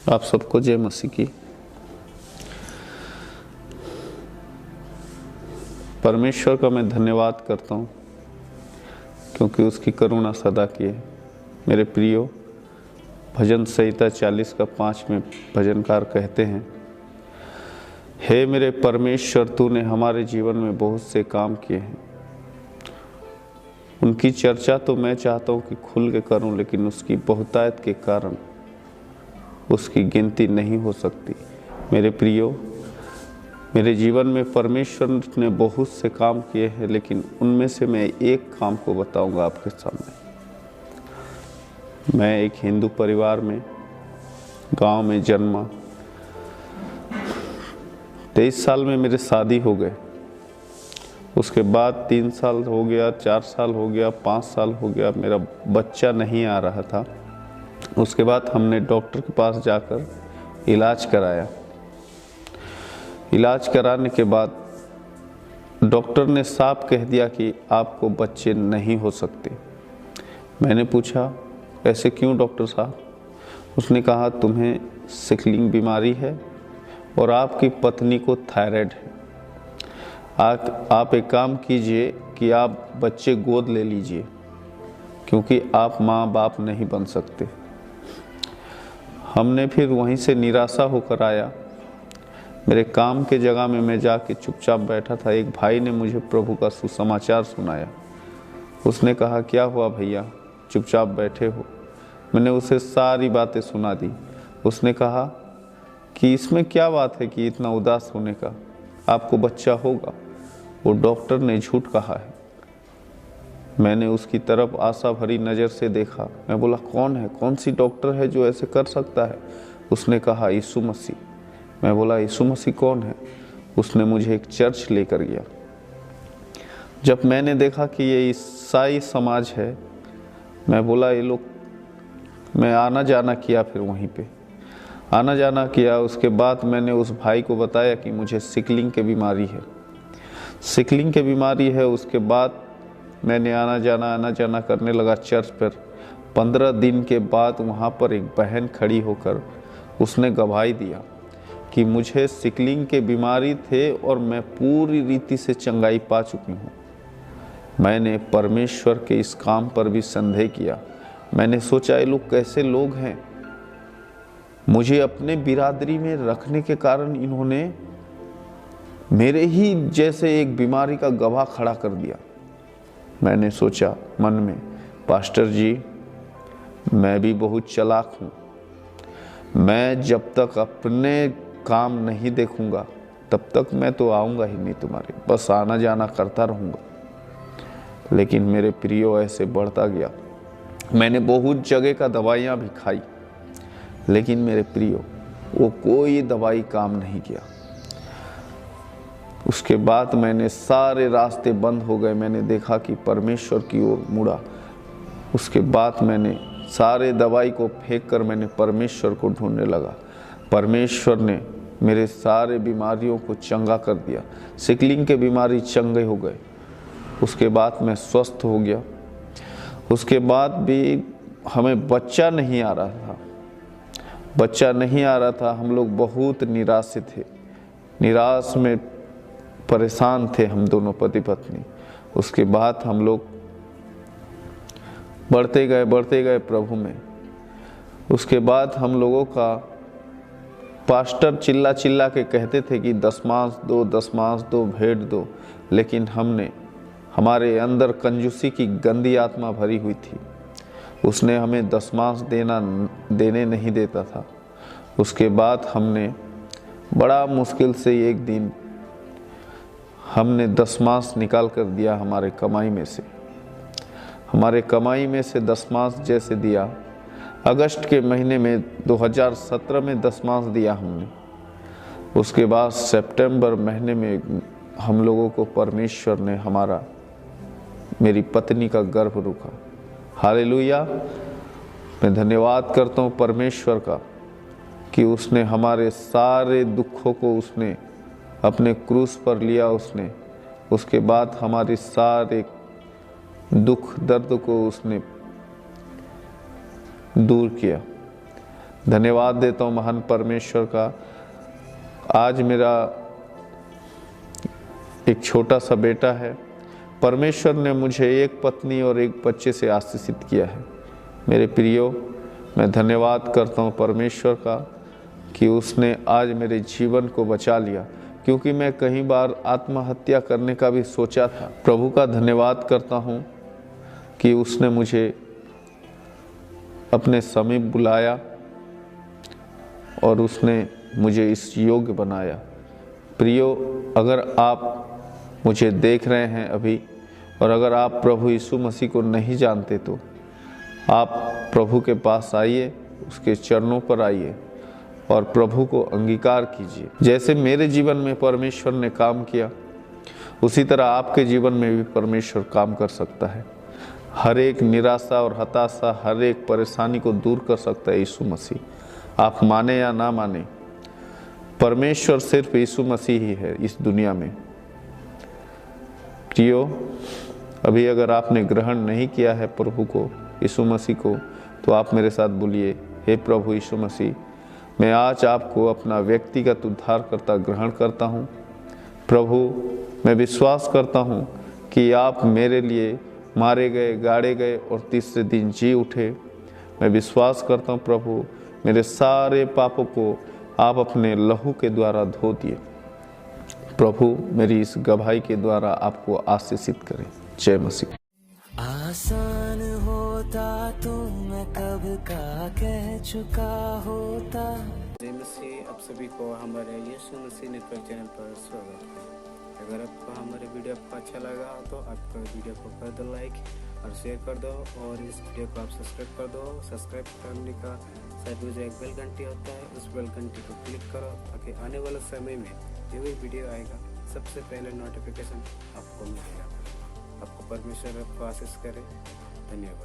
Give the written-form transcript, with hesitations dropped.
आप सबको जय मसीह की। परमेश्वर का मैं धन्यवाद करता हूँ क्योंकि उसकी करुणा सदा की है। मेरे प्रियो, भजन संहिता 40 का 5 में भजनकार कहते हैं, हे मेरे परमेश्वर, तूने हमारे जीवन में बहुत से काम किए हैं। उनकी चर्चा तो मैं चाहता हूँ कि खुल के करूँ, लेकिन उसकी बहुतायत के कारण उसकी गिनती नहीं हो सकती। मेरे प्रियो, मेरे जीवन में परमेश्वर ने बहुत से काम किए हैं, लेकिन उनमें से मैं एक काम को बताऊंगा आपके सामने। मैं एक हिंदू परिवार में गांव में जन्मा। 23 साल में मेरे शादी हो गए। उसके बाद 3 साल हो गया, 4 साल हो गया, 5 साल हो गया, मेरा बच्चा नहीं आ रहा था। उसके बाद हमने डॉक्टर के पास जाकर इलाज कराया। इलाज कराने के बाद डॉक्टर ने साफ कह दिया कि आपको बच्चे नहीं हो सकते। मैंने पूछा, ऐसे क्यों डॉक्टर साहब? उसने कहा, तुम्हें सिकलिंग बीमारी है और आपकी पत्नी को थायराइड है। आप एक काम कीजिए कि आप बच्चे गोद ले लीजिए, क्योंकि आप माँ बाप नहीं बन सकते। हमने फिर वहीं से निराशा होकर आया। मेरे काम के जगह में मैं जाके चुपचाप बैठा था। एक भाई ने मुझे प्रभु का सुसमाचार सुनाया। उसने कहा, क्या हुआ भैया, चुपचाप बैठे हो? मैंने उसे सारी बातें सुना दी। उसने कहा कि इसमें क्या बात है कि इतना उदास होने का, आपको बच्चा होगा। वो डॉक्टर ने झूठ कहा है। मैंने उसकी तरफ आशा भरी नज़र से देखा। मैं बोला, कौन है, कौन सी डॉक्टर है जो ऐसे कर सकता है? उसने कहा, यीशु मसीह। मैं बोला, यीशु मसीह कौन है? उसने मुझे एक चर्च लेकर गया। जब मैंने देखा कि ये ईसाई समाज है, मैं बोला, ये लोग, मैं आना जाना किया। फिर वहीं पे आना जाना किया। उसके बाद मैंने उस भाई को बताया कि मुझे सिकलिंग की बीमारी है, सिकलिंग की बीमारी है। उसके बाद मैंने आना जाना करने लगा चर्च पर। 15 दिन के बाद वहाँ पर एक बहन खड़ी होकर उसने गवाही दिया कि मुझे सिकलिंग की बीमारी थे और मैं पूरी रीति से चंगाई पा चुकी हूँ। मैंने परमेश्वर के इस काम पर भी संदेह किया। मैंने सोचा, ये लोग कैसे लोग हैं? मुझे अपने बिरादरी में रखने के कारण इन्होंने मेरे ही जैसे एक बीमारी का गवाह खड़ा कर दिया। मैंने सोचा मन में, पास्टर जी, मैं भी बहुत चालाक हूँ। मैं जब तक अपने काम नहीं देखूंगा तब तक मैं तो आऊँगा ही नहीं तुम्हारे, बस आना जाना करता रहूँगा। लेकिन मेरे प्रियो, ऐसे बढ़ता गया। मैंने बहुत जगह का दवाइयाँ भी खाई, लेकिन मेरे प्रियो, वो कोई दवाई काम नहीं किया। उसके बाद मैंने सारे रास्ते बंद हो गए। मैंने देखा कि परमेश्वर की ओर मुड़ा। उसके बाद मैंने सारे दवाई को फेंक कर मैंने परमेश्वर को ढूंढने लगा। परमेश्वर ने मेरे सारे बीमारियों को चंगा कर दिया। सिकलिंग के बीमारी चंगे हो गए। उसके बाद मैं स्वस्थ हो गया। उसके बाद भी हमें बच्चा नहीं आ रहा था। हम लोग बहुत निराश थे, निराश में परेशान थे हम दोनों पति पत्नी। उसके बाद हम लोग बढ़ते गए प्रभु में। उसके बाद हम लोगों का पास्टर चिल्ला चिल्ला के कहते थे कि दशमांश दो, भेंट दो, लेकिन हमारे अंदर कंजूसी की गंदी आत्मा भरी हुई थी। उसने हमें दशमांश देने नहीं देता था। उसके बाद हमने बड़ा मुश्किल से एक दिन हमने दशमांश निकाल कर दिया हमारे कमाई में से 10 जैसे दिया। अगस्त के महीने में 2017 में 10 दिया हमने। उसके बाद सितंबर महीने में हम लोगों को परमेश्वर ने मेरी पत्नी का गर्भ रुका। हालेलुया। मैं धन्यवाद करता हूँ परमेश्वर का कि उसने हमारे सारे दुखों को उसने अपने क्रूस पर लिया। उसके बाद हमारे सारे दुख दर्द को उसने दूर किया। धन्यवाद देता हूँ महान परमेश्वर का। आज मेरा एक छोटा सा बेटा है। परमेश्वर ने मुझे एक पत्नी और एक बच्चे से आशीषित किया है। मेरे प्रियो, मैं धन्यवाद करता हूँ परमेश्वर का कि उसने आज मेरे जीवन को बचा लिया, क्योंकि मैं कई बार आत्महत्या करने का भी सोचा था। प्रभु का धन्यवाद करता हूँ कि उसने मुझे अपने समीप बुलाया और उसने मुझे इस योग्य बनाया। प्रियो, अगर आप मुझे देख रहे हैं अभी और अगर आप प्रभु यीशु मसीह को नहीं जानते तो आप प्रभु के पास आइए, उसके चरणों पर आइए और प्रभु को अंगीकार कीजिए। जैसे मेरे जीवन में परमेश्वर ने काम किया, उसी तरह आपके जीवन में भी परमेश्वर काम कर सकता है। हर एक निराशा और हताशा, हर एक परेशानी को दूर कर सकता है यीशु मसीह। आप माने या ना माने, परमेश्वर सिर्फ यीशु मसीह ही है इस दुनिया में। प्रियो, अभी अगर आपने ग्रहण नहीं किया है प्रभु को, यीशु मसीह को, तो आप मेरे साथ बोलिए, हे प्रभु यीशु मसीह, मैं आज आपको अपना व्यक्तिगत उद्धारकर्ता ग्रहण करता हूँ। प्रभु, मैं विश्वास करता हूँ कि आप मेरे लिए मारे गए, गाड़े गए और तीसरे दिन जी उठे। मैं विश्वास करता हूँ प्रभु, मेरे सारे पापों को आप अपने लहू के द्वारा धो दिए। प्रभु, मेरी इस गवाही के द्वारा आपको आशीषित करें। जय मसीह। आसान होता तो मैं कब का कह चुका होता। जय मसीह, आप सभी को हमारे यीशु मसीह नेटवर्क चैनल पर स्वागत है। अगर आपको हमारे वीडियो आपको अच्छा लगा तो आपको वीडियो को कर दो लाइक और शेयर कर दो, और इस वीडियो को आप सब्सक्राइब कर दो। सब्सक्राइब करने का साइड में जो एक बेल घंटी होता है, उस बेल घंटी को क्लिक करो ताकि आने वाले समय में जो भी वीडियो आएगा सबसे पहले नोटिफिकेशन आपको मिलेगा। आपको परमेश्वर आपको आशीष करे। धन्यवाद।